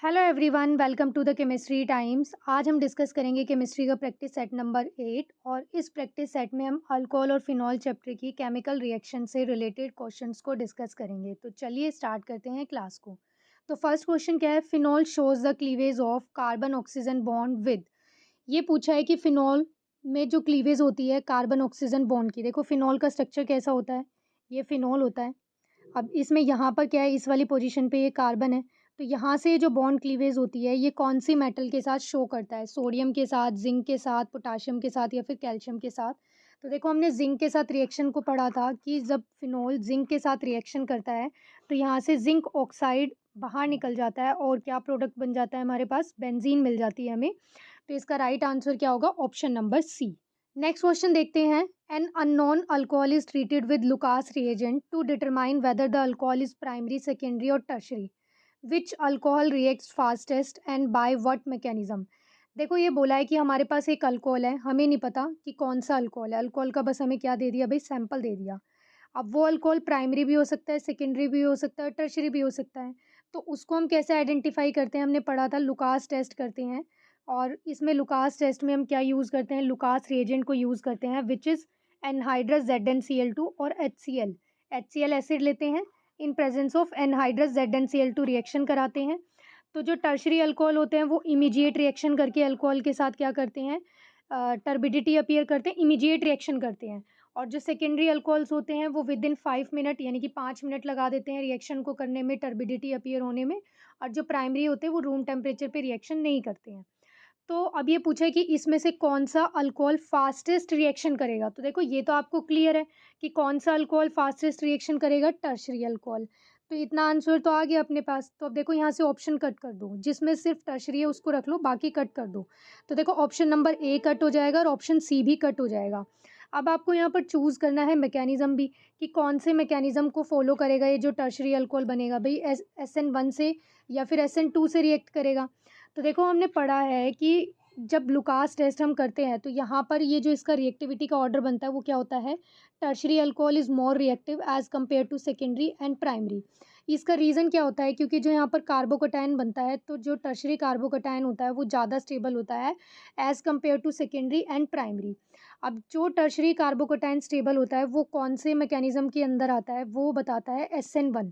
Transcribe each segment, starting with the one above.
Hello everyone, welcome to the chemistry times. आज हम discuss करेंगे केमिस्ट्री का प्रैक्टिस सेट नंबर 8 और इस प्रैक्टिस सेट में हम अल्कोहल और फिनॉल चैप्टर की केमिकल रिएक्शन से रिलेटेड क्वेश्चंस को डिस्कस करेंगे। तो चलिए स्टार्ट करते हैं क्लास को। तो फर्स्ट क्वेश्चन क्या है? Phenol shows the cleavage of carbon oxygen bond with. ये पूछा है कि फिनॉल में जो क्लीवेज होती है कार्बन ऑक्सीजन बॉन्ड की। देखो फिनॉल का स्ट्रक्चर कैसा होता है, ये फिनॉल होता है। अब इसमें यहाँ पर क्या है, इस वाली पोजीशन पे ये कार्बन है, तो यहाँ से जो बॉन्ड क्लीवेज होती है ये कौन सी मेटल के साथ शो करता है? सोडियम के साथ, जिंक के साथ, पोटाशियम के साथ या फिर कैल्शियम के साथ। तो देखो हमने जिंक के साथ रिएक्शन को पढ़ा था कि जब फिनॉल जिंक के साथ रिएक्शन करता है तो यहाँ से जिंक ऑक्साइड बाहर निकल जाता है और क्या प्रोडक्ट बन जाता है हमारे पास? बेंजीन मिल जाती है हमें। तो इसका राइट आंसर क्या होगा? Option number C. Next question देखते हैं। An unknown alcohol is treated with Lucas reagent to determine whether the alcohol is primary, secondary और tertiary. Which alcohol reacts fastest and by what mechanism. देखो ये बोला है कि हमारे पास एक अल्कोहल है, हमें नहीं पता कि कौन सा अल्कोहल है। अल्कोहल का बस हमें क्या दे दिया भाई? सैंपल दे दिया। अब वो अल्कोहल प्राइमरी भी हो सकता है, सेकेंडरी भी हो सकता है, टर्शरी भी हो सकता है। तो उसको हम कैसे आइडेंटिफाई करते हैं? हमने पढ़ा था लुकास टेस्ट करते हैं। और इसमें लुकास टेस्ट में हम क्या यूज़ करते हैं? लुकास रिएजेंट को यूज़ करते हैं विच इज़ एनहाइड्रस ZnCl2 और HCl। HCl एसिड लेते हैं, in presence of anhydrous ZnCl2 reaction कराते हैं। तो जो टर्शरी अल्कोहल होते हैं वो इमीडिएट रिएक्शन करके अल्कोहल के साथ क्या करते हैं? टर्बिडिटी अपीयर करते हैं, इमीडिएट रिएक्शन करते हैं। और जो सेकेंडरी अल्कोहल्स होते हैं वो विद इन 5 मिनट यानी कि 5 मिनट लगा देते हैं रिएक्शन को करने में, टर्बिडिटी अपीयर होने में। और जो प्राइमरी होते हैं वो रूम टेम्परेचर पे रिएक्शन नहीं करते हैं। तो अब ये पूछा है कि इसमें से कौन सा अल्कोहल फास्टेस्ट रिएक्शन करेगा। तो देखो ये तो आपको क्लियर है कि कौन सा अल्कोहल फास्टेस्ट रिएक्शन करेगा? Tertiary alcohol. तो इतना आंसर तो आ गया अपने पास। तो अब देखो यहाँ से ऑप्शन कट कर दो, जिसमें सिर्फ टर्शरी है उसको रख लो, बाकी कट कर दो। तो देखो ऑप्शन नंबर ए कट हो जाएगा और ऑप्शन सी भी कट हो जाएगा। अब आपको यहाँ पर चूज़ करना है मैकेनिज्म भी, कि कौन से मैकेनिज्म को फॉलो करेगा ये जो टर्शरी अल्कोहल बनेगा भाई? SN1 से या फिर SN2 से रिएक्ट करेगा। तो देखो हमने पढ़ा है कि जब लुकास टेस्ट हम करते हैं तो यहाँ पर ये जो इसका रिएक्टिविटी का ऑर्डर बनता है वो क्या होता है? Tertiary alcohol is more reactive as compare to secondary and primary. इसका रीज़न क्या होता है? क्योंकि जो यहाँ पर कार्बोकैटायन बनता है तो जो टर्शरी कार्बोकैटायन होता है वो ज़्यादा स्टेबल होता है as compare to secondary and primary. अब जो टर्शरी कार्बोकैटायन स्टेबल होता है वो कौन से मैकेनिज्म के अंदर आता है? वो बताता है SN1,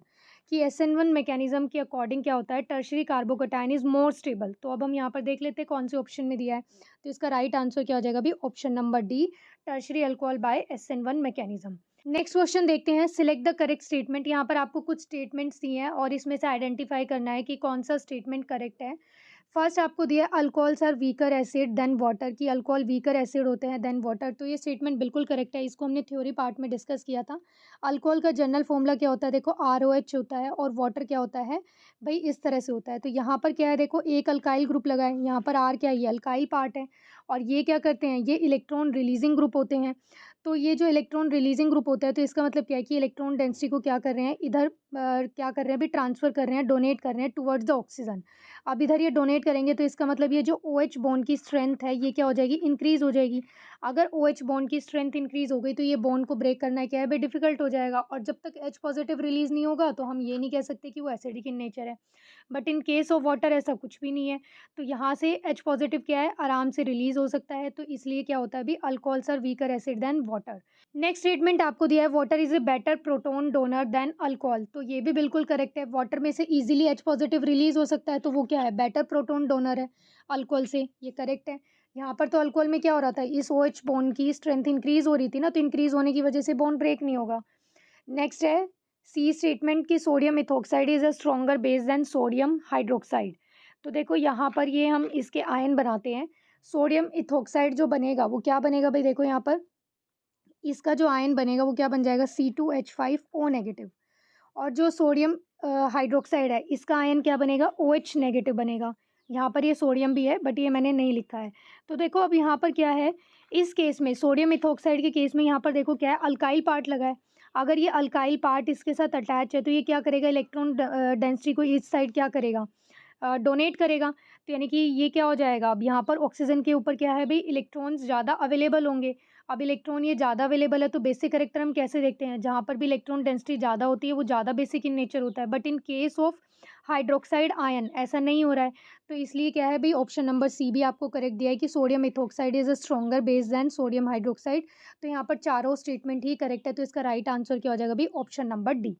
कि SN1 मैकेनिज्म के अकॉर्डिंग क्या होता है? Tertiary carbocation is more stable. तो अब हम यहाँ पर देख लेते हैं कौन से ऑप्शन में दिया है। तो इसका राइट आंसर क्या हो जाएगा? भी option number D, tertiary alcohol by SN1 mechanism. Next question देखते हैं। Select the correct statement. यहाँ पर आपको कुछ स्टेटमेंट्स दिए हैं और इसमें से आइडेंटिफाई करना है कि कौन सा स्टेटमेंट करेक्ट है। फर्स्ट आपको दिया है alcohols are weaker acid than water, की अल्कोहल वीकर एसिड होते हैं देन वाटर। तो ये स्टेटमेंट बिल्कुल करेक्ट है, इसको हमने थ्योरी पार्ट में डिस्कस किया था। अल्कोहल का जनरल फॉर्मूला क्या होता है? देखो ROH होता है और वाटर क्या होता है भाई? इस तरह से होता है। तो यहाँ पर क्या है? देखो एक अल्काइल ग्रुप लगा है, यहाँ पर R क्या है? ये अल्काइल पार्ट है। और ये क्या करते हैं? ये इलेक्ट्रॉन रिलीजिंग ग्रुप होते हैं। तो ये जो इलेक्ट्रॉन रिलीजिंग ग्रुप होता है तो इसका मतलब क्या है कि इलेक्ट्रॉन डेंसिटी को क्या कर रहे हैं? इधर क्या कर रहे हैं? अभी ट्रांसफ़र कर रहे हैं, डोनेट कर रहे हैं टुवर्ड्स द ऑक्सीजन। अब इधर ये डोनेट करेंगे तो इसका मतलब ये जो OH बॉन्ड की स्ट्रेंथ है ये क्या हो जाएगी? इंक्रीज़ हो जाएगी। अगर OH बॉन्ड की स्ट्रेंथ इंक्रीज़ हो गई तो ये बॉन्ड को ब्रेक करना क्या है भाई? डिफ़िकल्ट हो जाएगा। और जब तक H पॉज़िटिव रिलीज़ नहीं होगा तो हम ये नहीं कह सकते कि वो एसिडिक इन नेचर है। But in case of water ऐसा कुछ भी नहीं है। तो यहाँ से H पॉज़िटिव क्या है? आराम से रिलीज़ हो सकता है। तो इसलिए क्या होता है अभी? Alcohols are weaker acid than water. Next statement आपको दिया है water is a better proton donor than alcohol. तो ये भी बिल्कुल करेक्ट है। वाटर में से ईज़िली H पॉज़िटिव रिलीज़ हो सकता है तो वो क्या है? बेटर प्रोटॉन डोनर है अल्कोहल से, ये करेक्ट है। यहाँ पर तो अल्कोहल में क्या हो रहा था? इस OH बॉन्ड की स्ट्रेंथ इंक्रीज़ हो रही थी ना, तो इंक्रीज़ होने की वजह से बॉन्ड ब्रेक नहीं होगा। नेक्स्ट है सी स्टेटमेंट, की sodium ethoxide is a stronger base than sodium hydroxide. तो देखो यहाँ पर ये हम इसके आयन बनाते हैं। सोडियम इथोक्साइड जो बनेगा वो क्या बनेगा भाई? देखो यहाँ पर इसका जो आयन बनेगा वो क्या बन जाएगा? C2H5O negative. और जो सोडियम हाइड्रोक्साइड है इसका आयन क्या बनेगा? OH नेगेटिव बनेगा। यहाँ पर ये सोडियम भी है बट ये मैंने नहीं लिखा है। तो देखो अब यहाँ पर क्या है, इस केस में सोडियम इथोक्साइड के केस में यहाँ पर देखो क्या है? अल्काइल पार्ट लगा है। अगर ये अल्काइल पार्ट इसके साथ अटैच है तो ये क्या करेगा? इलेक्ट्रॉन डेंसिटी को इस साइड क्या करेगा? डोनेट करेगा। तो यानी कि ये क्या हो जाएगा? अब यहाँ पर ऑक्सीजन के ऊपर क्या है भाई? इलेक्ट्रॉन्स ज़्यादा अवेलेबल होंगे। अब इलेक्ट्रॉन ये ज़्यादा अवेलेबल है तो बेसिक कैरेक्टर हम कैसे देखते हैं? जहाँ पर भी इलेक्ट्रॉन डेंसिटी ज़्यादा होती है वो ज़्यादा बेसिक इन नेचर होता है। But in case of hydroxide ion, ऐसा नहीं हो रहा है। तो इसलिए क्या है भई, ऑप्शन नंबर सी भी आपको करेक्ट दिया है कि sodium ethoxide is a stronger base than sodium hydroxide. तो यहाँ पर चारों स्टेटमेंट ही करेक्ट है, तो इसका राइट आंसर क्या हो जाएगा भई, option number D.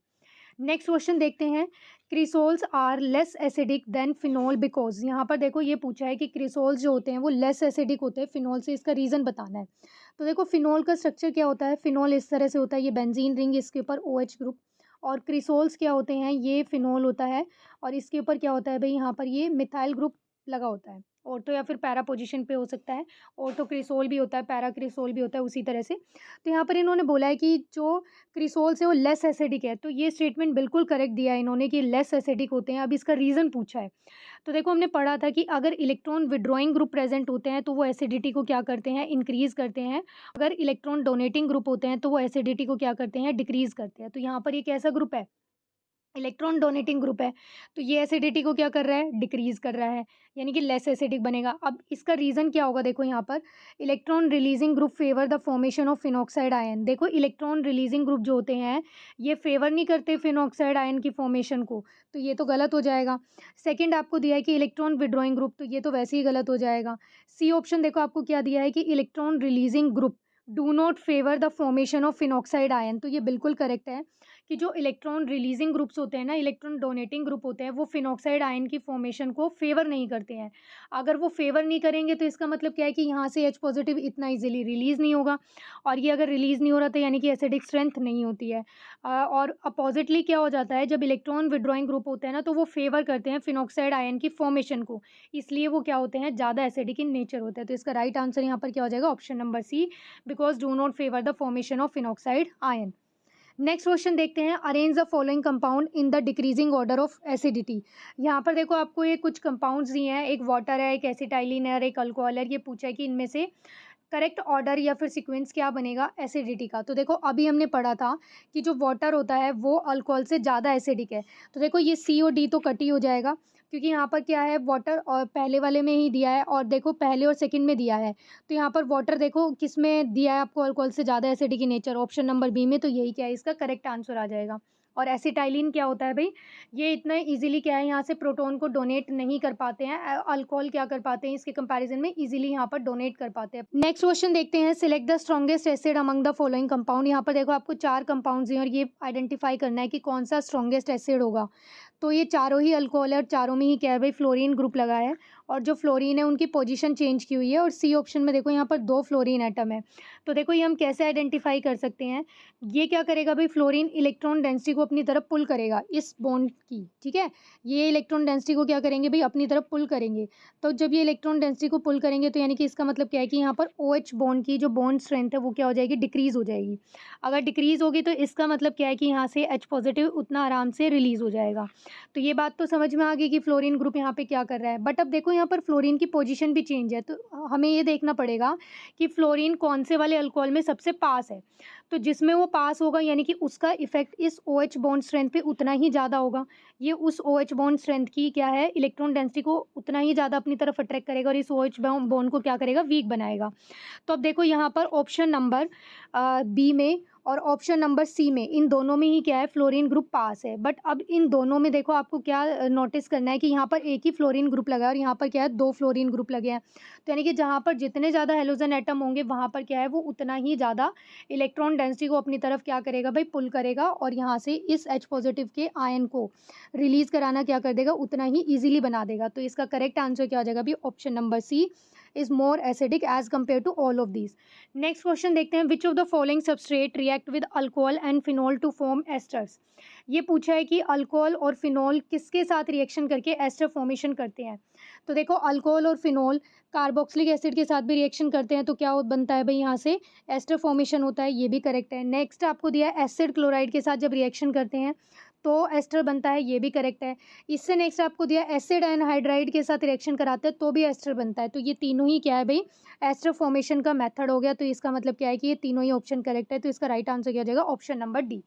Next question देखते हैं, cresols are less acidic than phenol because. यहाँ पर देखो ये पूछा है कि क्रिसोल्स जो होते हैं वो लेस एसिडिक होते हैं फिनोल से, इसका रीज़न बताना है। तो देखो फिनोल का स्ट्रक्चर क्या होता है, फिनोल इस तरह से होता है, ये बेंजीन रिंग, इसके ऊपर OH ग्रुप, और क्रिसोल्स क्या होते हैं, ये फिनोल होता है और इसके ऊपर क्या होता है भई, यहाँ पर ये मिथाइल ग्रुप लगा होता है। ऑर्थो या फिर पैरा पोजीशन पे हो सकता है, ऑर्थो क्रिसोल भी होता है, पैरा क्रिसोल भी होता है, उसी तरह से। तो यहाँ पर इन्होंने बोला है कि जो क्रिसोल्स है वो लेस एसिडिक है, तो ये स्टेटमेंट बिल्कुल करेक्ट दिया है इन्होंने कि लेस एसिडिक होते हैं। अब इसका रीज़न पूछा है। तो देखो हमने पढ़ा था कि अगर इलेक्ट्रॉन विड्रॉइंग ग्रुप प्रेजेंट होते हैं तो वो एसिडिटी को क्या करते हैं, इंक्रीज़ करते हैं। अगर इलेक्ट्रॉन डोनेटिंग ग्रुप होते हैं तो वो एसिडिटी को क्या करते हैं, डिक्रीज़ करते हैं। तो यहाँ पर ये कैसा ग्रुप है, इलेक्ट्रॉन डोनेटिंग ग्रुप है, तो ये एसिडिटी को क्या कर रहा है, डिक्रीज़ कर रहा है, यानी कि लेस एसिडिक बनेगा। अब इसका रीज़न क्या होगा, देखो यहाँ पर electron releasing group favour the formation of phenoxide ion. देखो इलेक्ट्रॉन रिलीजिंग ग्रुप जो होते हैं ये फेवर नहीं करते फिनॉक्साइड आयन की फॉर्मेशन को, तो ये तो गलत हो जाएगा। सेकंड आपको दिया है कि इलेक्ट्रॉन विड्रॉइंग ग्रुप, तो ये तो वैसे ही गलत हो जाएगा। सी ऑप्शन देखो आपको क्या दिया है कि electron releasing group do not favour the formation of phenoxide ion, तो ये बिल्कुल करेक्ट है कि जो इलेक्ट्रॉन रिलीजिंग ग्रुप्स होते हैं ना, इलेक्ट्रॉन डोनेटिंग ग्रुप होते हैं, वो फिनॉक्साइड आयन की फॉर्मेशन को फेवर नहीं करते हैं। अगर वो फेवर नहीं करेंगे तो इसका मतलब क्या है कि यहाँ से H पॉजिटिव इतना इजीली रिलीज़ नहीं होगा, और ये अगर रिलीज़ नहीं हो रहा तो यानी कि एसिडिक स्ट्रेंथ नहीं होती है। और अपोजिटली क्या हो जाता है, जब इलेक्ट्रॉन विड्रॉइंग ग्रुप होते हैं ना तो वो फेवर करते हैं फिनॉक्साइड आयन की फॉर्मेशन को, इसलिए वो क्या होते हैं, ज़्यादा एसिडिक इन नेचर होते हैं। तो इसका राइट आंसर यहाँ पर क्या हो जाएगा, option number C, because do not favour the formation of phenoxide ion. Next question देखते हैं, arrange the following compound in the decreasing order of acidity. यहाँ पर देखो आपको ये कुछ कंपाउंड्स दिए हैं, एक वाटर है, एक एसिटाइलिन है और एक अल्कोहल है। ये पूछा है कि इनमें से करेक्ट ऑर्डर या फिर सीक्वेंस क्या बनेगा एसिडिटी का। तो देखो अभी हमने पढ़ा था कि जो वाटर होता है वो अल्कोहल से ज़्यादा एसिडिक है, तो देखो ये सी और डी तो कट ही हो जाएगा, क्योंकि यहाँ पर क्या है, वाटर और पहले वाले में ही दिया है और देखो पहले और सेकंड में दिया है। तो यहाँ पर वाटर देखो किस में दिया है आपको, अल्कोहल से ज़्यादा acidic in nature, option number B में, तो यही क्या है, इसका करेक्ट आंसर आ जाएगा। और एसिटाइलिन क्या होता है भाई, ये इतना इजीली क्या है, यहाँ से प्रोटॉन को डोनेट नहीं कर पाते हैं, अल्कोहल क्या कर पाते हैं इसके कंपैरिजन में, इजीली यहाँ पर डोनेट कर पाते हैं। नेक्स्ट क्वेश्चन देखते हैं, select the strongest acid among the following compound. यहाँ पर देखो आपको 4 कंपाउंड्स हैं और ये आइडेंटिफाई करना है कि कौन सा स्ट्रॉन्गेस्ट एसिड होगा। तो ये चारों ही अल्कोहल है और चारों में ही क्या है भाई, फ्लोरीन ग्रुप लगा है, और जो फ्लोरीन है उनकी पोजीशन चेंज की हुई है, और सी ऑप्शन में देखो यहाँ पर 2 फ्लोरीन एटम है। तो देखो ये हम कैसे आइडेंटिफाई कर सकते हैं, ये क्या करेगा भाई, फ्लोरीन इलेक्ट्रॉन डेंसिटी को अपनी तरफ पुल करेगा इस बॉन्ड की, ठीक है, ये इलेक्ट्रॉन डेंसिटी को क्या करेंगे भाई, अपनी तरफ पुल करेंगे। तो जब ये इलेक्ट्रॉन डेंसिटी को पुल करेंगे तो यानी कि इसका मतलब क्या है कि यहाँ पर OH बॉन्ड की जो बॉन्ड स्ट्रेंथ है वो क्या हो जाएगी, डिक्रीज हो जाएगी। अगर डिक्रीज होगी तो इसका मतलब क्या है कि यहाँ से H पॉजिटिव उतना आराम से रिलीज हो जाएगा। तो ये बात तो समझ में आ गई कि फ्लोरीन ग्रुप यहाँ पे क्या कर रहा है। बट अब देखो यहाँ पर फ्लोरीन की पोजीशन भी चेंज है, तो हमें ये देखना पड़ेगा कि फ्लोरीन कौन से वाले अल्कोहल में सबसे पास है। तो जिसमें वो पास होगा यानी कि उसका इफेक्ट इस OH बॉन्ड स्ट्रेंथ पे उतना ही ज़्यादा होगा। ये उस OH बॉन्ड स्ट्रेंथ की क्या है, इलेक्ट्रॉन डेंसिटी को उतना ही ज़्यादा अपनी तरफ अट्रैक्ट करेगा और इस OH बॉन्ड को क्या करेगा, वीक बनाएगा। तो अब देखो यहाँ पर ऑप्शन नंबर बी में और ऑप्शन नंबर सी में, इन दोनों में ही क्या है, फ्लोरीन ग्रुप पास है। बट अब इन दोनों में देखो आपको क्या नोटिस करना है कि यहाँ पर एक ही फ्लोरीन ग्रुप लगा है और यहाँ पर क्या है, 2 फ्लोरीन ग्रुप लगे हैं। तो यानी कि जहाँ पर जितने ज़्यादा हेलोजन एटम होंगे वहाँ पर क्या है, वो उतना ही ज़्यादा इलेक्ट्रॉन डेंसिटी को अपनी तरफ क्या करेगा भाई, पुल करेगा, और यहाँ से इस H पॉजिटिव के आयन को रिलीज कराना क्या कर देगा, उतना ही ईजिली बना देगा। तो इसका करेक्ट आंसर क्या हो जाएगा भाई, option number C is more acidic as compare to all of these. Next question देखते हैं, which of the following substrate react with alcohol and phenol to form esters. ये पूछा है कि अल्कोहल और फिनोल किसके साथ रिएक्शन करके एस्टर फॉर्मेशन करते हैं। तो देखो अल्कोहल और फिनोल कार्बोक्सिलिक एसिड के साथ भी रिएक्शन करते हैं, तो क्या बनता है भाई, यहाँ से एस्टर फॉर्मेशन होता है, ये भी करेक्ट है। नेक्स्ट आपको दिया है एसिड क्लोराइड के साथ जब रिएक्शन करते हैं तो एस्टर बनता है, ये भी करेक्ट है। इससे नेक्स्ट आपको दिया एसिड एनहाइड्राइड के साथ रिएक्शन कराते हैं तो भी एस्टर बनता है। तो ये तीनों ही क्या है भाई, एस्टर फॉर्मेशन का मेथड हो गया। तो इसका मतलब क्या है कि ये तीनों ही ऑप्शन करेक्ट है। तो इसका राइट आंसर क्या हो जाएगा, option number D.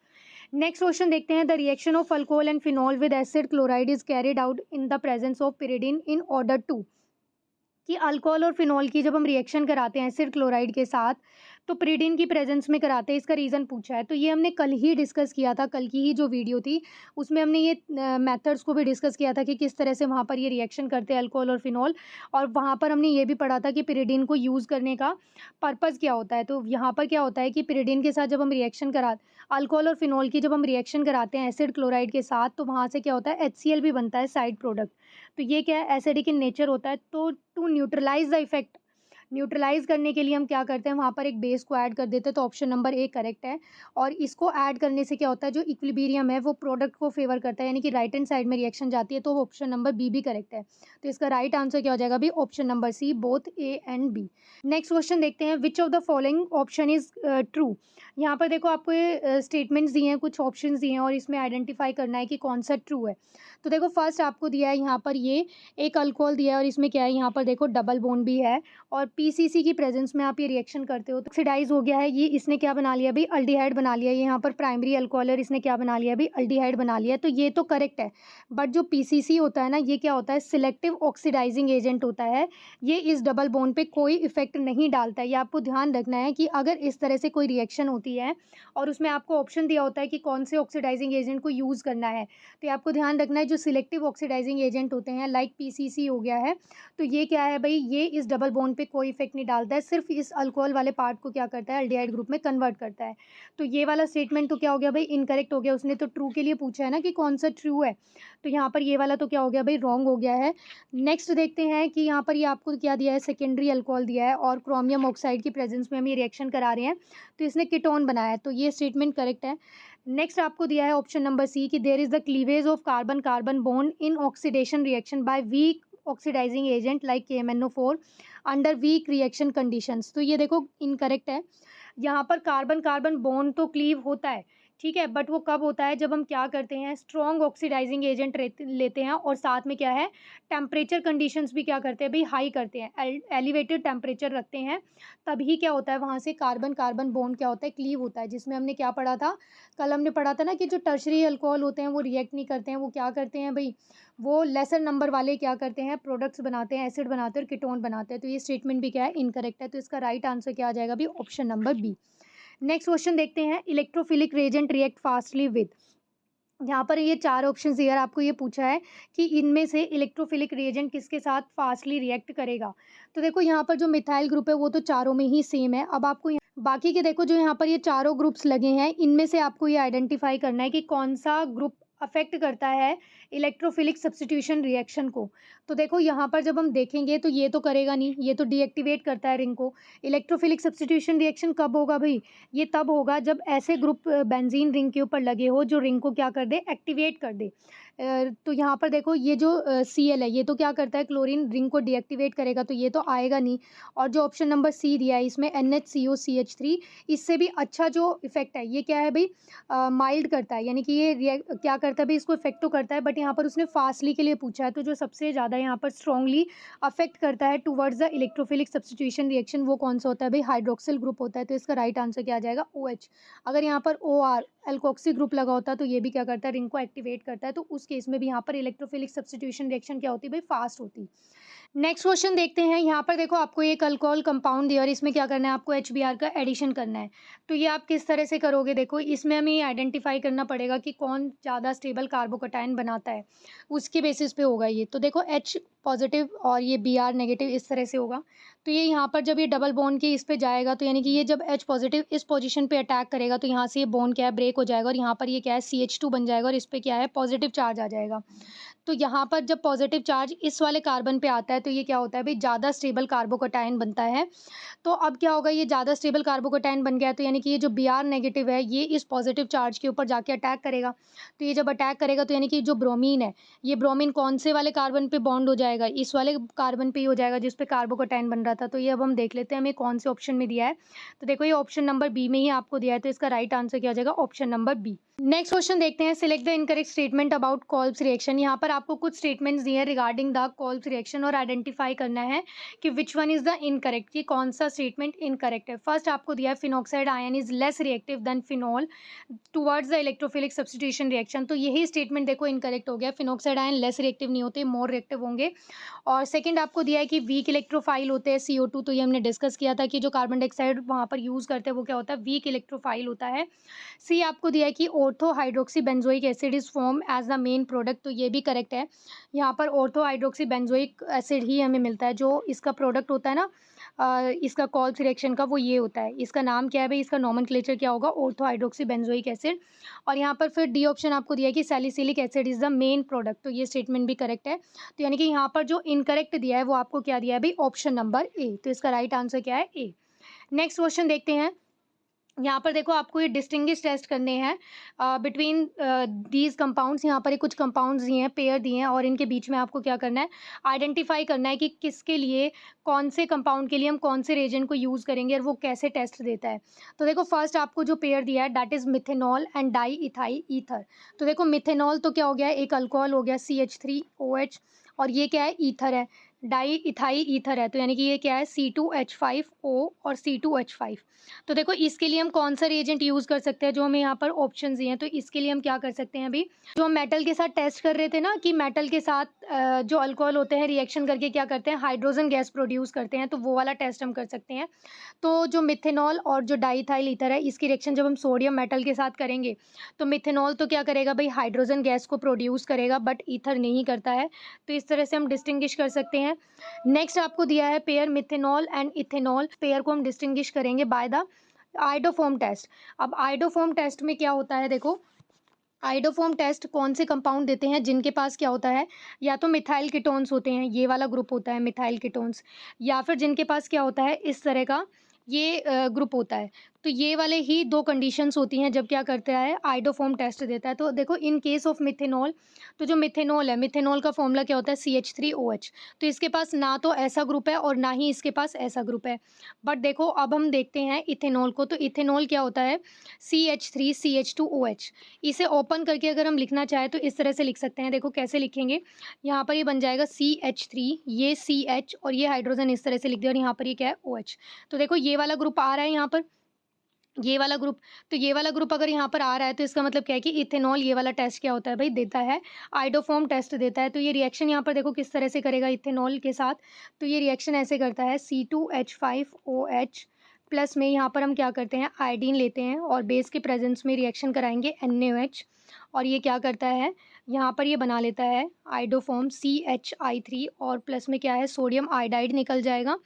Next question देखते हैं, the reaction of alcohol and phenol with acid chloride is carried out in the presence of pyridine in order to, कि अल्कोहल और फिनोल की जब हम रिएक्शन कराते हैं एसिड क्लोराइड के साथ तो पिरिडिन की प्रेजेंस में कराते हैं, इसका रीज़न पूछा है। तो ये हमने कल ही डिस्कस किया था, कल की ही जो वीडियो थी उसमें हमने ये मेथड्स को भी डिस्कस किया था कि किस तरह से वहाँ पर ये रिएक्शन करते हैं अल्कोहल और फिनॉल, और वहाँ पर हमने ये भी पढ़ा था कि पिरिडिन को यूज़ करने का पर्पज़ क्या होता है। तो यहाँ पर क्या होता है कि पिरिडिन के साथ जब हम रिएक्शन करा अल्कोहल और फिनॉल की जब हम रिएक्शन कराते हैं एसिड क्लोराइड के साथ, तो वहाँ से क्या होता है HCl भी बनता है साइड प्रोडक्ट। तो ये क्या है, एसिडिक इन नेचर होता है। तो to neutralize the effect, neutralize करने के लिए हम क्या करते हैं, वहाँ पर एक बेस को ऐड कर देते हैं। तो ऑप्शन नंबर ए करेक्ट है। और इसको ऐड करने से क्या होता है, जो इक्विलिब्रियम है वो प्रोडक्ट को फ़ेवर करता है, यानी कि राइट हैंड साइड में रिएक्शन जाती है। तो ऑप्शन नंबर बी भी करेक्ट है। तो इसका राइट आंसर क्या हो जाएगा अभी, option number C, both A and B. Next question देखते हैं, which of the following option is true. यहाँ पर देखो आपको ये स्टेटमेंट्स दिए हैं, कुछ ऑप्शंस दिए हैं और इसमें आइडेंटिफाई करना है कि कौन सा ट्रू है। तो देखो फर्स्ट आपको दिया है यहाँ पर ये एक अल्कोहल दिया है और इसमें क्या है, यहाँ पर देखो डबल बॉन्ड भी है और पीसीसी की प्रेजेंस में आप ये रिएक्शन करते हो तो ऑक्सीडाइज हो गया है। ये इसने क्या बना लिया भाई, अल्डिहाइड बना लिया। ये यहाँ पर प्राइमरी अल्कोहल और इसने क्या बना लिया भाई, अल्डिहाइड बना लिया। तो ये तो करेक्ट है। बट जो पीसीसी होता है ना, ये क्या होता है, सिलेक्टिव ऑक्सीडाइजिंग एजेंट होता है। ये इस डबल बॉन्ड पे कोई इफेक्ट नहीं डालता है। ये आपको ध्यान रखना है कि अगर इस तरह से कोई रिएक्शन होती है और उसमें आपको ऑप्शन दिया होता है कि कौन से ऑक्सीडाइजिंग एजेंट को यूज़ करना है, तो ये आपको ध्यान रखना है जो सिलेक्टिव ऑक्सीडाइजिंग एजेंट होते हैं लाइक पीसीसी हो गया है, तो ये क्या है भाई, ये इस डबल बॉन्ड पे कोई इफेक्ट नहीं डालता है, सिर्फ इस अल्कोहल वाले पार्ट को क्या करता है, अल्डिहाइड ग्रुप में कन्वर्ट करता है। तो ये वाला स्टेटमेंट तो क्या हो गया भाई, इनकरेक्ट हो गया। उसने तो ट्रू के लिए पूछा है ना कि कौन सा ट्रू है, तो यहाँ पर ये वाला तो क्या हो गया भाई, रॉन्ग हो गया है। नेक्स्ट देखते हैं कि यहाँ पर ये आपको क्या दिया है, सेकेंडरी अल्कोहल दिया है और क्रोमियम ऑक्साइड की प्रेजेंस में हम ये रिएक्शन करा रहे हैं, तो इसने कीटोन बनाया है, तो ये स्टेटमेंट करेक्ट है। नेक्स्ट आपको दिया है ऑप्शन नंबर सी कि there is the cleavage of carbon carbon bond in oxidation reaction by weak oxidizing agent like KMnO4 under weak reaction conditions. तो ये देखो इनकरेक्ट है। यहाँ पर कार्बन कार्बन बॉन्ड तो क्लीव होता है, ठीक है, बट वो कब होता है, जब हम क्या करते हैं, स्ट्रॉन्ग ऑक्सीडाइजिंग एजेंट लेते हैं और साथ में क्या है, टेम्परेचर कंडीशंस भी क्या करते हैं भाई, हाई करते हैं, एलिवेटेड टेम्परेचर रखते हैं, तभी क्या होता है, वहाँ से कार्बन कार्बन बॉन्ड क्या होता है, क्लीव होता है। जिसमें हमने क्या पढ़ा था, कल हमने पढ़ा था ना कि जो टर्शरी अल्कोहल होते हैं वो रिएक्ट नहीं करते हैं, वो क्या करते हैं भाई, वो लेसर नंबर वाले क्या करते हैं, प्रोडक्ट्स बनाते हैं, एसिड बनाते हैं और कीटोन बनाते हैं। तो ये स्टेटमेंट भी क्या है, इनकरेक्ट है। तो इसका राइट आंसर क्या आ जाएगा भाई, option number B. Next question देखते हैं, electrophilic reagent react fastly with. यहाँ पर ये 4 ऑप्शंस दिया है, आपको ये पूछा है कि इनमें से इलेक्ट्रोफिलिक रिएजेंट किसके साथ फास्टली रिएक्ट करेगा। तो देखो यहाँ पर जो मिथाइल ग्रुप है वो तो चारों में ही सेम है। अब आपको बाकी के देखो जो यहाँ पर ये चारों ग्रुप्स लगे हैं, इनमें से आपको ये आइडेंटिफाई करना है कि कौन सा ग्रुप अफेक्ट करता है इलेक्ट्रोफिलिक सब्स्टिट्यूशन रिएक्शन को। तो देखो यहाँ पर जब हम देखेंगे तो ये तो करेगा नहीं, ये तो डीएक्टिवेट करता है रिंग को। इलेक्ट्रोफिलिक सब्स्टिट्यूशन रिएक्शन कब होगा भाई, ये तब होगा जब ऐसे ग्रुप बेंजीन रिंग के ऊपर लगे हो जो रिंग को क्या कर दे, एक्टिवेट कर दे। तो यहाँ पर देखो ये जो Cl है ये तो क्या करता है, क्लोरीन रिंग को डीएक्टिवेट करेगा, तो ये तो आएगा नहीं। और जो ऑप्शन नंबर सी दिया है इसमें NHCOCH3, इससे भी अच्छा जो इफेक्ट है ये क्या है भाई, माइल्ड करता है, यानी कि ये क्या करता है भाई, इसको इफेक्ट तो करता है, बट यहाँ पर उसने फास्टली के लिए पूछा है। तो जो सबसे ज़्यादा यहाँ पर स्ट्रांगली अफेक्ट करता है towards the electrophilic substitution reaction, वो कौन सा होता है भाई, हाइड्रोक्सिल ग्रुप होता है। तो इसका राइट आंसर क्या आ जाएगा, OH। अगर यहाँ पर OR एल्कोक्सी ग्रुप लगा होता है तो ये भी क्या करता है, रिंग को एक्टिवेट करता है। तो उस केस में भी यहाँ पर इलेक्ट्रोफिलिक सब्स्टिट्यूशन रिएक्शन क्या होती है भाई, फास्ट होती। नेक्स्ट क्वेश्चन देखते हैं, यहाँ पर देखो आपको एक अल्कोहल कंपाउंड दिया और इसमें क्या करना है, आपको HBr का एडिशन करना है। तो ये आप किस तरह से करोगे, देखो इसमें हमें आइडेंटिफाई करना पड़ेगा कि कौन ज़्यादा स्टेबल कार्बोकटायन बनाता है, उसके बेसिस पे होगा ये। तो देखो H पॉजिटिव और ये Br नेगेटिव इस तरह से होगा। तो ये यहाँ पर जब ये डबल बॉन्ड के इस पे जाएगा, तो यानी कि ये जब H पॉजिटिव इस पोजीशन पे अटैक करेगा तो यहाँ से ये बॉन्ड क्या है, ब्रेक हो जाएगा और यहाँ पर ये क्या है, CH2 बन जाएगा और इस पे क्या है, पॉजिटिव चार्ज आ जाएगा। तो यहाँ पर जब पॉजिटिव चार्ज इस वाले कार्बन पे आता है तो ये क्या होता है भाई, ज़्यादा स्टेबल कार्बोकटायन बनता है। तो अब क्या होगा, ये ज़्यादा स्टेबल कार्बोकटायन बन गया है, तो यानी कि ये जो Br नेगेटिव है ये इस पॉजिटिव चार्ज के ऊपर जाके अटैक करेगा। तो ये जब अटैक करेगा तो यानी कि जो ब्रोमीन है, ये ब्रोमीन कौन से वाले कार्बन पे बॉन्ड हो जाएगा, इस वाले कार्बन पे ही हो जाएगा जिस पे कार्बोकटायन बन रहा था। तो ये अब हम देख लेते हैं हमें कौन से ऑप्शन में दिया है। तो देखो ये ऑप्शन नंबर बी में ही आपको दिया है, तो इसका राइट आंसर क्या हो जाएगा, option number B. Next question देखते हैं, select the incorrect statement about Kolbe's reaction. यहाँ पर आपको कुछ स्टेटमेंट्स दिए हैं रिगार्डिंग द कॉल्ब्स रिएक्शन और आइडेंटिफाई करना है कि which one is the incorrect, कि कौन सा स्टेटमेंट इनकरेक्ट है। फर्स्ट आपको दिया है phenoxide ion is less reactive than phenol towards the electrophilic substitution reaction. तो यही स्टेटमेंट देखो इनकरेक्ट हो गया, फिनॉक्साइड आयन लेस रिएक्टिव नहीं होते, मोर रिएक्टिव होंगे। और सेकंड आपको दिया है कि वीक इलेक्ट्रोफाइल होते हैं CO2, तो ये हमने डिस्कस किया था कि जो कार्बन डाइऑक्साइड वहाँ पर यूज़ करते हैं वो क्या होता है, वीक इलेक्ट्रोफाइल होता है। सी आपको दिया है कि ortho hydroxy benzoic acid is form as the main product, तो ये भी करेक्ट है। यहाँ पर ऑर्थो हाइड्रोक्सी बेंजोइक एसिड ही हमें मिलता है, जो इसका प्रोडक्ट होता है ना इसका कॉल्ब्स रिएक्शन का, वो ये होता है। इसका नाम क्या है भाई, इसका नॉमेनक्लेचर क्या होगा, ऑर्थो हाइड्रोक्सी बेंजोइक एसिड। और यहाँ पर फिर डी ऑप्शन आपको दिया है कि salicylic acid is the main product, तो ये स्टेटमेंट भी करेक्ट है। तो यानी कि यहाँ पर जो इनकरेक्ट दिया है वो आपको क्या दिया है भाई, ऑप्शन नंबर ए, तो इसका राइट आंसर क्या है, ए। नेक्स्ट क्वेश्चन देखते हैं। यहाँ पर देखो आपको ये डिस्टिंग्विश टेस्ट करने हैं बिटवीन दीज कंपाउंड्स। यहाँ पर ये कुछ कंपाउंड्स दिए हैं, पेयर दिए हैं, और इनके बीच में आपको क्या करना है, आइडेंटिफाई करना है कि किसके लिए, कौन से कंपाउंड के लिए हम कौन से रेजेंट को यूज़ करेंगे और वो कैसे टेस्ट देता है। तो देखो फर्स्ट आपको जो पेयर दिया है that is methanol and di ethyl ether. तो देखो मिथेनॉल तो क्या हो गया, एक अल्कोहल हो गया CH3OH, और ये क्या है, ईथर है, डाई इथाइल ईथर है, तो यानी कि ये क्या है C2H5O और C2H5। तो देखो इसके लिए हम कौन सा रिएजेंट यूज़ कर सकते हैं, जो हमें यहाँ पर ऑप्शन दिए हैं। तो इसके लिए हम क्या कर सकते हैं अभी, जो हम मेटल के साथ टेस्ट कर रहे थे ना कि मेटल के साथ जो अल्कोहल होते हैं रिएक्शन करके क्या करते हैं, हाइड्रोजन गैस प्रोड्यूस करते हैं, तो वो वाला टेस्ट हम कर सकते हैं। तो जो मिथेनॉल और जो डाईइथाइल ईथर है, इसकी रिएक्शन जब हम सोडियम मेटल के साथ करेंगे तो मिथेनॉल तो क्या करेगा भाई, हाइड्रोजन गैस को प्रोड्यूस करेगा, बट ईथर नहीं करता है। तो इस तरह से हम डिस्टिंग्विश कर सकते हैं। नेक्स्ट आपको दिया है pair methanol and ethanol, pair को हम डिस्टिंग्विश करेंगे बाय द आइडोफॉर्म टेस्ट। अब आइडोफॉर्म टेस्ट में क्या होता है, देखो आइडोफॉर्म टेस्ट कौन से कंपाउंड देते हैं जिनके पास क्या होता है, या तो मिथाइल कीटोन्स होते हैं, ये वाला ग्रुप होता है मिथाइल कीटोन्स, या फिर जिनके पास क्या होता है, इस तरह का ये ग्रुप होता है। तो ये वाले ही दो कंडीशंस होती हैं जब क्या करता है, आइडोफॉर्म टेस्ट देता है। तो देखो इन केस ऑफ मिथेनॉल, तो जो मिथेनॉल है, मिथेनॉल का फॉर्मूला क्या होता है, CH3OH। तो इसके पास ना तो ऐसा ग्रुप है और ना ही इसके पास ऐसा ग्रुप है। बट देखो अब हम देखते हैं इथेनॉल को, तो इथेनॉल क्या होता है, CH3CH2OH। इसे ओपन करके अगर हम लिखना चाहें तो इस तरह से लिख सकते हैं। देखो कैसे लिखेंगे, यहाँ पर ये बन जाएगा CH3, ये CH और ये हाइड्रोजन इस तरह से लिख दिया, और यहाँ पर ये क्या है, OH। तो देखो ये वाला ग्रुप आ रहा है यहाँ पर, ये वाला ग्रुप, तो ये वाला ग्रुप अगर यहाँ पर आ रहा है तो इसका मतलब क्या है कि इथेनॉल ये वाला टेस्ट क्या होता है भाई, देता है, आइडोफॉर्म टेस्ट देता है। तो ये रिएक्शन यहाँ पर देखो किस तरह से करेगा इथेनॉल के साथ, तो ये रिएक्शन ऐसे करता है C2H5OH प्लस में यहाँ पर हम क्या करते हैं, आयोडीन लेते हैं और बेस के प्रेजेंस में रिएक्शन कराएंगे NaOH, और ये क्या करता है, यहाँ पर ये बना लेता है आइडोफॉर्म CHI3, और प्लस में क्या है, सोडियम आयोडाइड निकल जाएगा,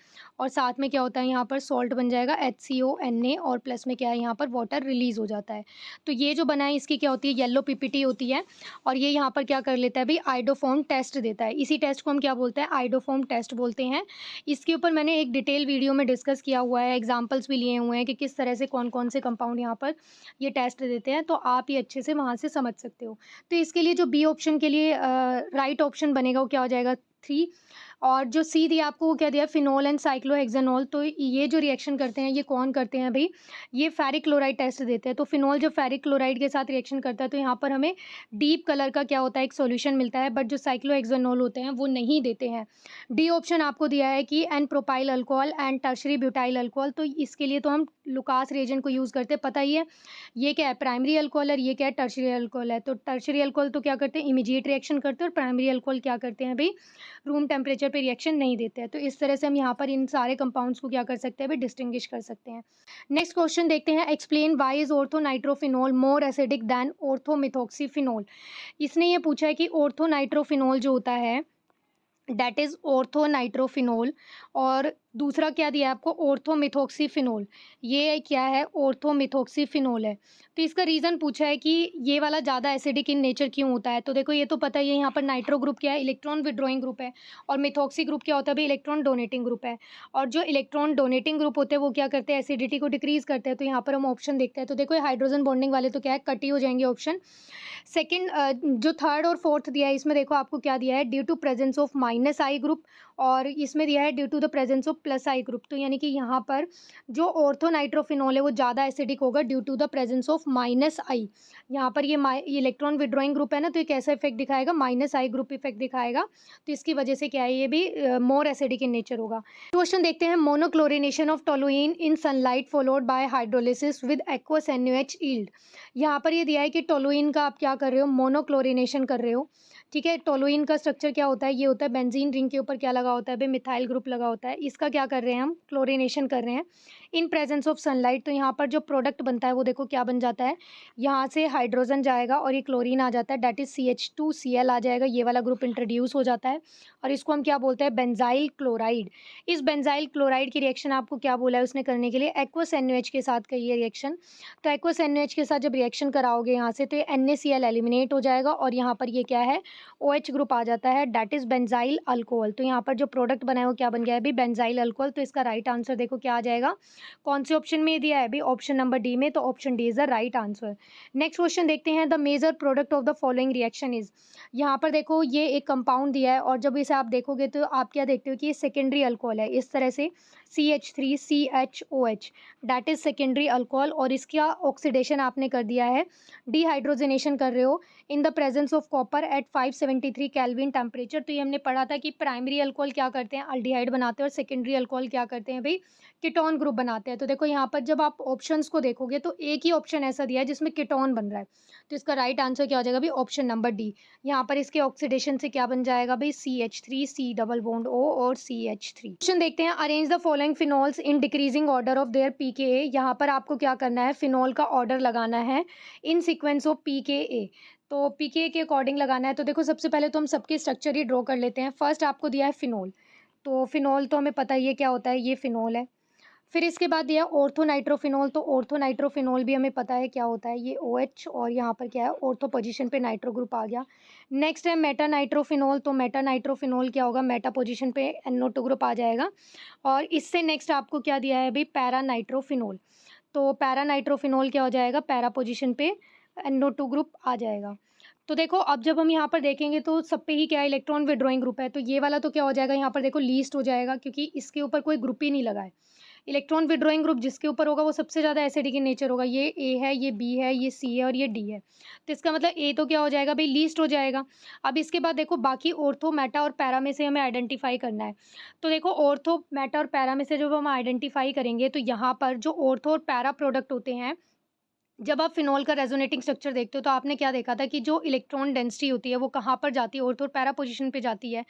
और साथ में क्या होता है, यहाँ पर सॉल्ट बन जाएगा HCONA, और प्लस में क्या है, यहाँ पर वाटर रिलीज हो जाता है। तो ये जो बना है इसकी क्या होती है, येलो PPT होती है, और ये यहाँ पर क्या कर लेता है भाई, आइडोफॉर्म टेस्ट देता है। इसी टेस्ट को हम क्या बोलते हैं, आइडोफॉर्म टेस्ट बोलते हैं। इसके ऊपर मैंने एक डिटेल वीडियो में डिस्कस किया हुआ है, एग्जाम्पल्स भी लिए हुए हैं कि किस तरह से कौन कौन से कंपाउंड यहाँ पर ये टेस्ट देते हैं, तो आप ये अच्छे से वहाँ से समझ सकते हो। तो इसके लिए जो बी ऑप्शन के लिए राइट ऑप्शन बनेगा वो क्या हो जाएगा, 3। और जो सी दिया आपको वो क्या दिया, फिनोल एंड साइक्लोहेक्सेनॉल। तो ये जो रिएक्शन करते हैं ये कौन करते हैं भाई, ये फेरिक क्लोराइड टेस्ट देते हैं। तो फिनोल जब फेरिक क्लोराइड के साथ रिएक्शन करता है तो यहाँ पर हमें डीप कलर का क्या होता है, एक सॉल्यूशन मिलता है, बट जो साइक्लोहेक्सेनॉल होते हैं वो नहीं देते हैं। डी ऑप्शन आपको दिया है कि n propyl alcohol and tertiary butyl alcohol, तो इसके लिए तो हम लुकास रिएजेंट को यूज़ करते हैं, पता ही है। ये क्या है, प्राइमरी अल्कोहल, और ये क्या है, टर्शरी अल्कोहल है। तो टर्शरी अल्कोहल तो क्या करते हैं, इमीडिएट रिएक्शन करते हैं, और प्राइमरी अल्कोहल क्या करते हैं भाई, रूम टेम्परेचर पे रिएक्शन नहीं देते हैं। तो इस तरह से हम यहाँ पर इन सारे कंपाउंड्स को क्या कर सकते हैं भाई, डिस्टिंग्विश कर सकते हैं। नेक्स्ट क्वेश्चन देखते हैं, explain why is orthonitrophenol more acidic than orthomethoxyphenol. इसने ये पूछा है कि ऑर्थोनाइट्रोफिनॉल जो होता है दैट इज़ ऑर्थोनाइट्रोफिनॉल, और दूसरा क्या दिया है आपको, ऑर्थोमिथॉक्सीफिनॉल। ये क्या है, ऑर्थोमिथॉक्सीफिनॉल है। तो इसका रीज़न पूछा है कि ये वाला ज़्यादा एसिडिक इन नेचर क्यों होता है। तो देखो ये तो पता ही है, यहाँ पर नाइट्रो ग्रुप क्या है, इलेक्ट्रॉन विड्रॉइंग ग्रुप है, और मिथॉक्सी ग्रुप क्या होता है भाई, इलेक्ट्रॉन डोनेटिंग ग्रुप है। और जो इलेक्ट्रॉन डोनेटिंग ग्रुप होते हैं वो क्या करते हैं, एसिडिटी को डिक्रीज करते हैं। तो यहाँ पर हम ऑप्शन देखते हैं, तो देखो ये हाइड्रोजन बॉन्डिंग वाले तो क्या है, कट ही हो जाएंगे ऑप्शन। सेकंड जो थर्ड और फोर्थ दिया है इसमें देखो आपको क्या दिया है, due to presence of -I group, और इसमें दिया है due to the presence of group plus I group, तो यानी कि यहाँ पर जो ऑर्थोनाइट्रोफिनॉल है वो ज़्यादा एसिडिक होगा due to the presence of -I। यहाँ पर ये इलेक्ट्रॉन विड्रॉइंग ग्रुप है ना, तो ये कैसा इफेक्ट दिखाएगा, -I ग्रुप इफेक्ट दिखाएगा, तो इसकी वजह से क्या है, ये भी मोर एसिडिक इन नेचर होगा। क्वेश्चन देखते हैं, monochlorination of toluene in sunlight followed by hydrolysis with aqueous NaOH yield. यहाँ पर ये दिया है कि टोलुइन का आप क्या कर रहे हो, मोनोक्लोरिनेशन कर रहे हो। ठीक है, टोलुइन का स्ट्रक्चर क्या होता है, ये होता है बेंजीन रिंग के ऊपर क्या लगा होता है भाई, मिथाइल ग्रुप लगा होता है। इसका क्या कर रहे हैं हम, क्लोरिनेशन कर रहे हैं इन प्रेजेंस ऑफ सनलाइट। तो यहाँ पर जो प्रोडक्ट बनता है वो देखो क्या बन जाता है, यहाँ से हाइड्रोजन जाएगा और ये क्लोरीन आ जाता है, डेट इज CH2Cl आ जाएगा, ये वाला ग्रुप इंट्रोड्यूस हो जाता है और इसको हम क्या बोलते हैं, बेंजाइल क्लोराइड। इस बेंजाइल क्लोराइड की रिएक्शन आपको क्या बोला है उसने करने के लिए, एक्वस NaOH के साथ कही है रिएक्शन। तो एक्वस NaOH के साथ जब रिएक्शन कराओगे यहाँ से, तो ये NaCl एलिमिनेट हो जाएगा और यहाँ पर ये क्या है, OH ग्रुप आ जाता है, डेट इज बेंजाइल अल्कोहल। तो यहाँ पर जो प्रोडक्ट बना है वो क्या बन गया है अभी, बेंजाइल अल्कोहल। तो इसका राइट आंसर देखो क्या आ जाएगा, कौन से ऑप्शन में दिया है अभी, ऑप्शन नंबर डी में, तो option D is the right answer. Next question देखते हैं, the major product of the following reaction is. यहाँ पर देखो ये एक कंपाउंड दिया है और जब इसे आप देखोगे तो आप क्या देखते हो कि ये सेकेंडरी अल्कोहल है, इस तरह से CH3CHOH, date is secondary alcohol, और इसका ऑक्सीडेशन आपने कर दिया है, डिहाइड्रोजनेशन कर रहे हो in the presence of copper at 573 kelvin temperature. तो ये हमने पढ़ा था कि प्राइमरी अल्कोहल क्या करते हैं, अल्डिहाइड बनाते हैं, और सेकेंडरी अल्कोहल क्या करते हैं भाई, कीटोन ग्रुप बनाते हैं। तो देखो यहाँ पर जब आप ऑप्शंस को देखोगे तो एक ही ऑप्शन ऐसा दिया है जिसमें कीटोन बन रहा है, तो इसका राइट आंसर क्या हो जाएगा भाई, ऑप्शन नंबर डी। यहाँ पर इसके ऑक्सीडेशन से क्या बन जाएगा भाई, CH3 C double bond O और CH3। क्वेश्चन देखते हैं, arrange the following phenols in decreasing order of their pKa। यहाँ पर आपको क्या करना है, फिनॉल का ऑर्डर लगाना है इन सीक्वेंस ऑफ pKa। तो pKa के अकॉर्डिंग लगाना है। तो देखो सबसे पहले तो हम सबके स्ट्रक्चर ही ड्रॉ कर लेते हैं। फर्स्ट आपको दिया है फिनॉल, तो फिनॉल तो हमें पता ही है क्या होता है, ये फिनॉल है। फिर इसके बाद दिया ऑर्थोनाइट्रोफिनॉल, तो ऑर्थोनाइट्रोफिनॉल भी हमें पता है क्या होता है, ये OH और यहाँ पर क्या है, ऑर्थो पोजीशन पे नाइट्रो ग्रुप आ गया। नेक्स्ट है मेटानाइट्रोफिनॉल, तो मेटानाइट्रोफिनॉल क्या होगा, मेटा पोजीशन पे NO2 ग्रुप आ जाएगा। और इससे नेक्स्ट आपको क्या दिया है भाई, पैरानाइट्रोफिनॉल, तो पैरानाइट्रोफिनॉल क्या हो जाएगा, पैरा पोजीशन पे NO2 ग्रुप आ जाएगा। तो देखो अब जब हम यहाँ पर देखेंगे तो सब पे ही क्या है, इलेक्ट्रॉन विड्रॉइंग ग्रुप है, तो ये वाला तो क्या हो जाएगा, यहाँ पर देखो लीस्ट हो जाएगा क्योंकि इसके ऊपर कोई ग्रुप ही नहीं लगा है। इलेक्ट्रॉन विड्रॉइंग ग्रुप जिसके ऊपर होगा वो सबसे ज़्यादा एसिडिक इन नेचर होगा, ये A है, ये B है, ये C है और ये D है। तो इसका मतलब A तो क्या हो जाएगा भाई, लीस्ट हो जाएगा। अब इसके बाद देखो बाकी ऑर्थो, मेटा और पैरा में से हमें आइडेंटिफाई करना है। तो देखो ऑर्थो, मेटा और पैरा में से जब हम आइडेंटिफाई करेंगे तो यहाँ पर जो ऑर्थो और पैरा प्रोडक्ट होते हैं, जब आप फिनॉल का रेजोनेटिंग स्ट्रक्चर देखते हो तो आपने क्या देखा था कि जो इलेक्ट्रॉन डेंसिटी होती है वो कहाँ पर जाती है, ऑर्थो और पैरा पोजीशन पे जाती है।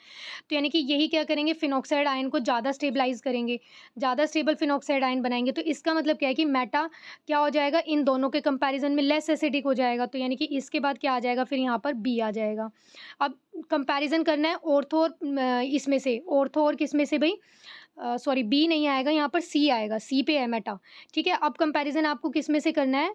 तो यानी कि यही क्या करेंगे, फिनॉक्साइड आयन को ज़्यादा स्टेबलाइज करेंगे, ज़्यादा स्टेबल फिनॉक्साइड आयन बनाएंगे। तो इसका मतलब क्या है कि मेटा क्या हो जाएगा, इन दोनों के कंपैरिजन में लेस एसिडिक हो जाएगा। तो यानी कि इसके बाद क्या आ जाएगा, फिर यहाँ पर B आ जाएगा। अब कंपैरिजन करना है ऑर्थो और इसमें से, ऑर्थो और किस में से भाई, सॉरी B नहीं आएगा, यहाँ पर C आएगा, C पे है मेटा। ठीक है, अब कंपैरिजन आपको किस में से करना है,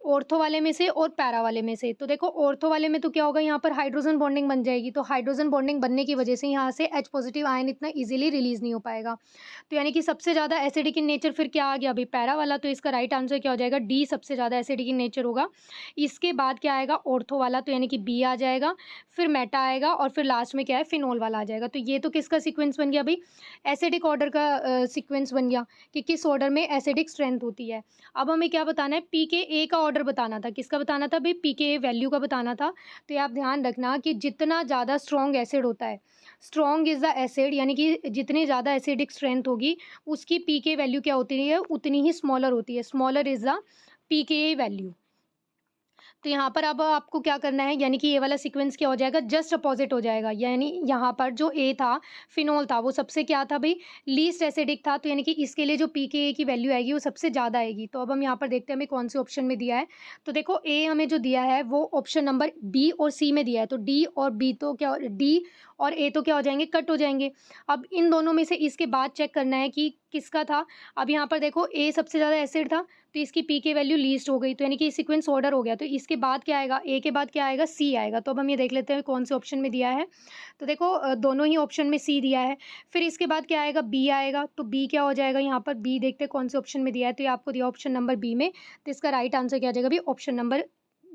ऑर्थो वाले में से और पैरा वाले में से। तो देखो ऑर्थो वाले में तो क्या होगा, यहाँ पर हाइड्रोजन बॉन्डिंग बन जाएगी, तो हाइड्रोजन बॉन्डिंग बनने की वजह से यहाँ से H पॉजिटिव आयन इतना इजीली रिलीज नहीं हो पाएगा। तो यानी कि सबसे ज़्यादा एसिडिक इन नेचर फिर क्या आ गया अभी, पैरा वाला। तो इसका राइट आंसर क्या हो जाएगा, D सबसे ज़्यादा एसिडिक इन नेचर होगा। इसके बाद क्या आएगा, ऑर्थो वाला, तो यानी कि B आ जाएगा, फिर मेटा आएगा और फिर लास्ट में क्या है, फिनॉल वाला आ जाएगा। तो ये तो किसका सीक्वेंस बन गया भाई, एसिडिक ऑर्डर का सीक्वेंस बन गया कि किस ऑर्डर में एसिडिक स्ट्रेंथ होती है। अब हमें क्या बताना है, pKa का ऑर्डर बताना था, किसका बताना था भाई, pKa वैल्यू का बताना था। तो ये आप ध्यान रखना कि जितना ज़्यादा स्ट्रॉन्ग एसिड होता है, स्ट्रॉन्ग इज़ द एसिड, यानी कि जितनी ज़्यादा एसिडिक स्ट्रेंथ होगी उसकी pK वैल्यू क्या होती है, उतनी ही स्मॉलर होती है, smaller is the pKa value. तो यहाँ पर अब आपको क्या करना है, यानी कि ये वाला सीक्वेंस क्या हो जाएगा, जस्ट अपोजिट हो जाएगा। यानी यहाँ पर जो A था, फिनॉल था, वो सबसे क्या था भाई, लीस्ट एसिडिक था। तो यानी कि इसके लिए जो pKa की वैल्यू आएगी वो सबसे ज़्यादा आएगी। तो अब हम यहाँ पर देखते हैं हमें कौन से ऑप्शन में दिया है। तो देखो A हमें जो दिया है वो ऑप्शन नंबर B और C में दिया है। तो D और B तो क्या, D और A तो क्या हो जाएंगे, कट हो जाएंगे। अब इन दोनों में से इसके बाद चेक करना है कि किसका था। अब यहाँ पर देखो A सबसे ज़्यादा एसिड था तो इसकी pK वैल्यू लीस्ट हो गई, तो यानी कि सीक्वेंस ऑर्डर हो गया। तो इसके बाद क्या आएगा, A के बाद क्या आएगा, C आएगा। तो अब हम ये देख लेते हैं कौन से ऑप्शन में दिया है। तो देखो दोनों ही ऑप्शन में C दिया है। फिर इसके बाद क्या आएगा, B आएगा। तो B क्या हो जाएगा, यहाँ पर B देखते हैं कौन से ऑप्शन में दिया है। तो ये आपको दिया ऑप्शन नंबर B में, तो इसका राइट आंसर क्या आ जाएगा भी, ऑप्शन नंबर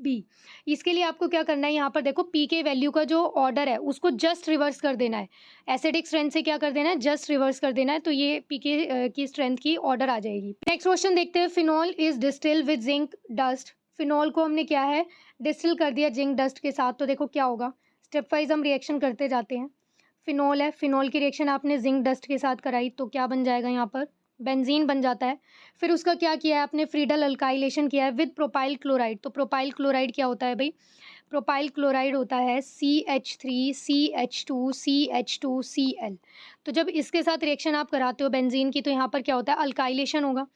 बी। इसके लिए आपको क्या करना है, यहाँ पर देखो पी के वैल्यू का जो ऑर्डर है उसको जस्ट रिवर्स कर देना है। एसिडिक स्ट्रेंथ से क्या कर देना है, जस्ट रिवर्स कर देना है, तो ये पी के की स्ट्रेंथ की ऑर्डर आ जाएगी। नेक्स्ट क्वेश्चन देखते हैं। Phenol is distil with zinc dust. Phenol को हमने क्या है, डिस्टिल कर दिया जिंक डस्ट के साथ, तो देखो क्या होगा, स्टेप वाइज हम रिएक्शन करते जाते हैं। फिनॉल है, फिनॉल की रिएक्शन आपने जिंक डस्ट के साथ कराई तो क्या बन जाएगा, यहाँ पर बेंजीन बन जाता है। फिर उसका क्या किया है आपने, फ्रीडल अल्काइलेशन किया है विद प्रोपाइल क्लोराइड। तो प्रोपाइल क्लोराइड क्या होता है भाई, प्रोपाइल क्लोराइड होता है CH3CH2CH2Cl। तो जब इसके साथ रिएक्शन आप कराते हो बेंजीन की, तो यहाँ पर क्या होता है, अल्काइलेशन होगा।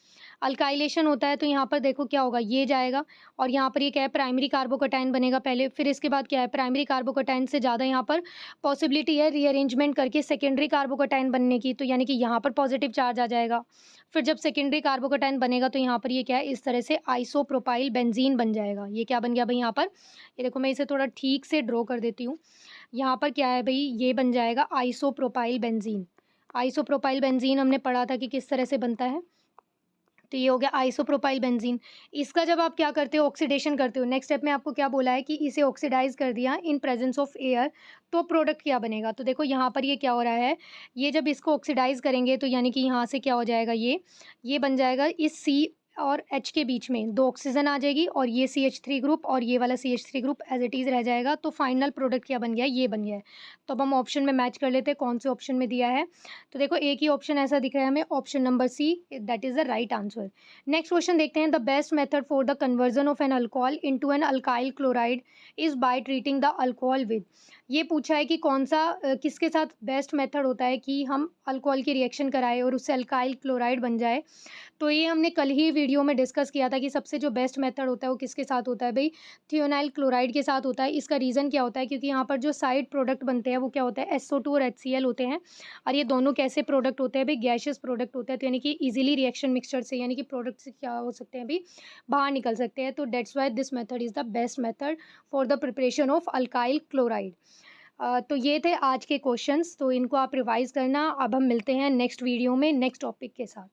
अल्काइलेशन होता है तो यहाँ पर देखो क्या होगा, ये जाएगा और यहाँ पर ये क्या है, प्राइमरी कार्बोकटाइन बनेगा पहले, फिर इसके बाद क्या है, प्राइमरी कार्बोकटाइन से ज़्यादा यहाँ पर पॉसिबिलिटी है रीअरेंजमेंट करके सेकेंडरी कार्बोकटाइन बनने की, तो यानी कि यहाँ पर पॉजिटिव चार्ज आ जाएगा। फिर जब सेकेंडरी कार्बोकटाइन बनेगा तो यहाँ पर ये क्या है, इस तरह से आइसोप्रोपाइल बेंजीन बन जाएगा। ये क्या बन गया भाई यहाँ पर, ये देखो मैं इसे थोड़ा ठीक से ड्रॉ कर देती हूँ। यहाँ पर क्या है भाई, ये बन जाएगा आइसोप्रोपाइल बेंजीन। आइसोप्रोपाइल बेंजीन हमने पढ़ा था कि किस तरह से बनता है, तो ये हो गया आइसोप्रोपाइल बेंजीन। इसका जब आप क्या करते हो, ऑक्सीडेशन करते हो, नेक्स्ट स्टेप में आपको क्या बोला है कि इसे ऑक्सीडाइज कर दिया इन प्रेजेंस ऑफ एयर, तो प्रोडक्ट क्या बनेगा। तो देखो यहाँ पर ये क्या हो रहा है, ये जब इसको ऑक्सीडाइज करेंगे तो यानी कि यहाँ से क्या हो जाएगा, ये बन जाएगा, इस सी और H के बीच में 2 ऑक्सीजन आ जाएगी और ये CH3 ग्रुप और ये वाला CH3 group as it is रह जाएगा। तो फाइनल प्रोडक्ट क्या बन गया, ये बन गया है। तो अब हम ऑप्शन में मैच कर लेते हैं कौन से ऑप्शन में दिया है। तो देखो एक ही ऑप्शन ऐसा दिख रहा है हमें, option number C, that is the right answer. Next question देखते हैं। The best method for the conversion of an alcohol into an alkyl chloride is by treating the alcohol with. ये पूछा है कि कौन सा किसके साथ बेस्ट मेथड होता है कि हम अल्कोहल की रिएक्शन कराएं और उससे अल्काइल क्लोराइड बन जाए। तो ये हमने कल ही वीडियो में डिस्कस किया था कि सबसे जो बेस्ट मेथड होता है वो किसके साथ होता है भाई, थियोनाइल क्लोराइड के साथ होता है। इसका रीज़न क्या होता है, क्योंकि यहाँ पर जो साइड प्रोडक्ट बनते हैं वो क्या होता है, SO2 और HCl होते हैं, और ये दोनों कैसे प्रोडक्ट होते हैं भाई, गैशियस प्रोडक्ट होते हैं। तो यानी कि इजीली रिएक्शन मिक्सचर से, यानी कि प्रोडक्ट से क्या हो सकते हैं भाई, बाहर निकल सकते हैं। तो that's why this method is the best method for the preparation of alkyl chloride. तो ये थे आज के क्वेश्चंस, तो इनको आप रिवाइज करना। अब हम मिलते हैं नेक्स्ट वीडियो में नेक्स्ट टॉपिक के साथ।